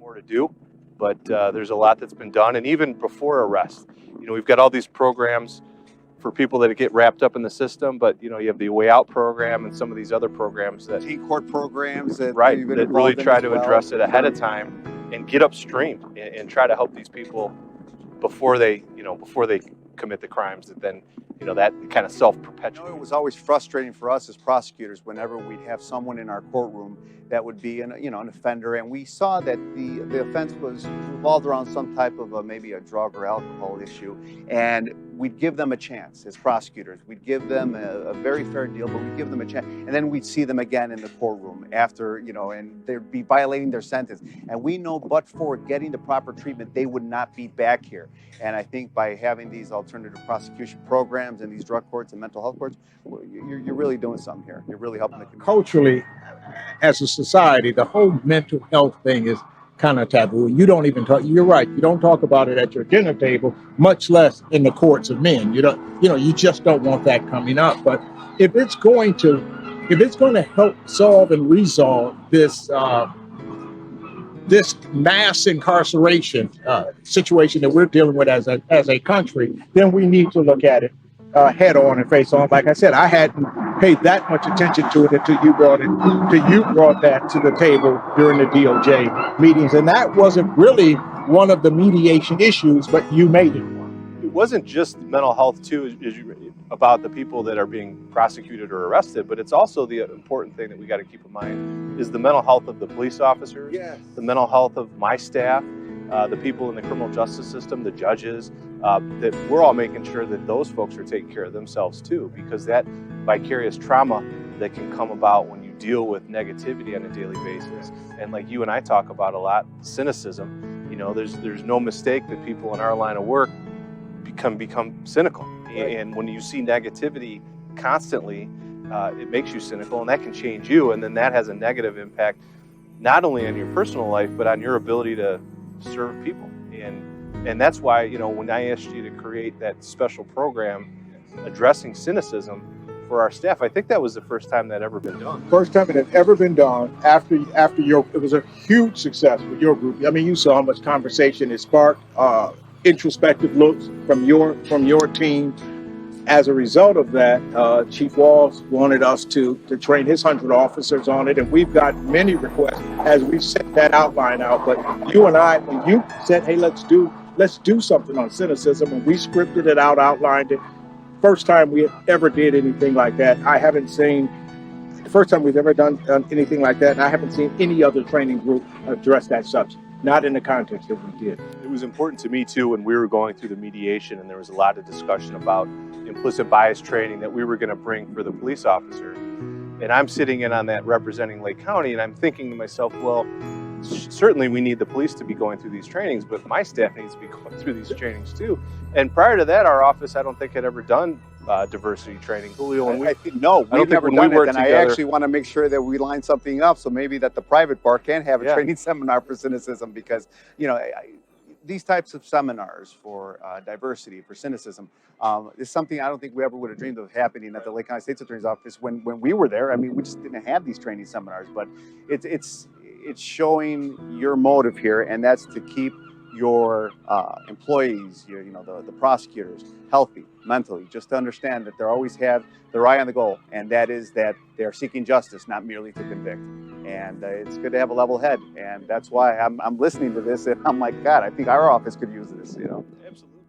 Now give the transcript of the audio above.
more to do, but there's a lot that's been done. And even before arrest, we've got all these programs for people that get wrapped up in the system, but you have the Way Out program and some of these other programs that teen court programs that that really try to address it ahead of time and get upstream and try to help these people before they commit the crimes that then that kind of self-perpetuates. It was always frustrating for us as prosecutors whenever we'd have someone in our courtroom that would be an offender, and we saw that the offense was revolved around some type of maybe a drug or alcohol issue, and we'd give them a chance as prosecutors. We'd give them a very fair deal, but we'd give them a chance, and then we'd see them again in the courtroom after, and they'd be violating their sentence, and we know but for getting the proper treatment, they would not be back here. And I think by having these alternative prosecution programs and these drug courts and mental health courts, you're really doing something here. You're really helping the community. Culturally, as a society, the whole mental health thing is kind of taboo. You don't even talk. You're right. You don't talk about it at your dinner table, much less in the courts of men. You just don't want that coming up. But if it's going to help solve and resolve this mass incarceration situation that we're dealing with as a country, then we need to look at it head on and face on. Like I said, I hadn't paid that much attention to it until you brought that to the table during the DOJ meetings, and that wasn't really one of the mediation issues, but you made it one. It wasn't just mental health too, about the people that are being prosecuted or arrested, but it's also the important thing that we got to keep in mind is the mental health of the police officers, yes, the mental health of my staff, the people in the criminal justice system, the judges, that we're all making sure that those folks are taking care of themselves too, because that vicarious trauma that can come about when you deal with negativity on a daily basis, and like you and I talk about a lot, cynicism, there's no mistake that people in our line of work become cynical. Right. And when you see negativity constantly, it makes you cynical, and that can change you, and then that has a negative impact not only on your personal life, but on your ability to serve people. And that's why, when I asked you to create that special program addressing cynicism for our staff, I think that was the first time that ever been done. First time it had ever been done after it was a huge success with your group. I mean, you saw how much conversation it sparked, introspective looks from your team. As a result of that, Chief Walls wanted us to train his 100 officers on it, and we've got many requests as we set that outline out. But you and I, when you said, hey, let's do something on cynicism, and we scripted it out, outlined it. First time we ever did anything like that. I haven't seen the first time we've ever done anything like that, and I haven't seen any other training group address that subject, not in the context that we did. It was important to me too when we were going through the mediation, and there was a lot of discussion about implicit bias training that we were going to bring for the police officers. And I'm sitting in on that representing Lake County, and I'm thinking to myself, well, certainly we need the police to be going through these trainings, but my staff needs to be going through these trainings too. And prior to that, our office, I don't think had ever done diversity training. Julio, and we've never done it, and I actually want to make sure that we line something up so maybe that the private bar can have a training seminar for cynicism, because these types of seminars for diversity, for cynicism, is something I don't think we ever would have dreamed of happening at the Lake County State's Attorney's Office when we were there. I mean, we just didn't have these training seminars, but it's showing your motive here, and that's to keep your employees, the prosecutors, healthy mentally, just to understand that they always have their eye on the goal, and that is that they are seeking justice, not merely to convict. And it's good to have a level head, and that's why I'm listening to this, and I'm like, God, I think our office could use this. Absolutely.